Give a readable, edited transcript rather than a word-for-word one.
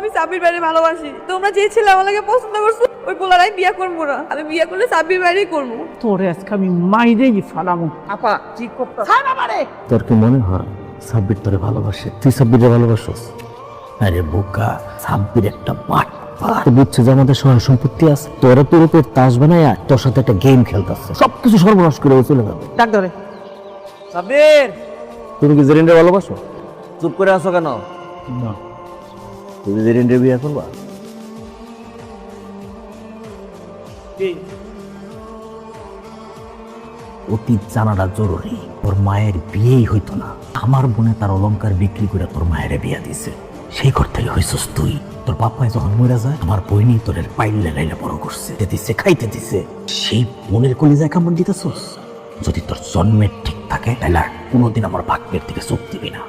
আমি সাব্বির ভাইরে ভালোবাসি। তোমরা যে ছেলে আমাকে পছন্দ করছো ওই পোলারাই বিয়ে করবো না। আমি বিয়ে করলে সাব্বির ভাইরেই করবো। তোরে আজকে আমি মাইরেই ফালামু। আপা ঠিক করতে তোর কি মনে হয় সাব্বির তোরে ভালোবাসে? তুই সাব্বিরে ভালোবাসস? আরে বোকা, সাব্বির একটা বাট বুঝছে যে আমাদের সহায় সম্পত্তি আছে, তোরা তোর উপর তাস বানায় তোর সাথে একটা গেম খেলতেছে, সবকিছু সর্বনাশ করে ও চলে যাবে। ডাক ধরে সাব্বির, তুমি কি জেরিনরে ভালোবাসো? চুপ করে আছো কেন? না। তুমি জেরিনরে বিয়ে করবা? অতীত জানাটা জরুরি। তোর মায়ের বিয়েই হইতো না, আমার বোনে তার অলংকার বিক্রি করে তোর মায়ের বিয়া দিছে। সেই ঘর থেকে হইছস তুই। তোর বাপায় যখন মরে যায় আমার বইনি তোর পাইলে লাইলে বড় করছে, দিছে খাইতে দিছে। সেই বোনের কলিজায় কামড় দিতেছস। যদি তোর জন্মের ঠিক থাকে তাহলে আর কোনোদিন আমার ভাগ্যের দিকে চোখ দিবি না।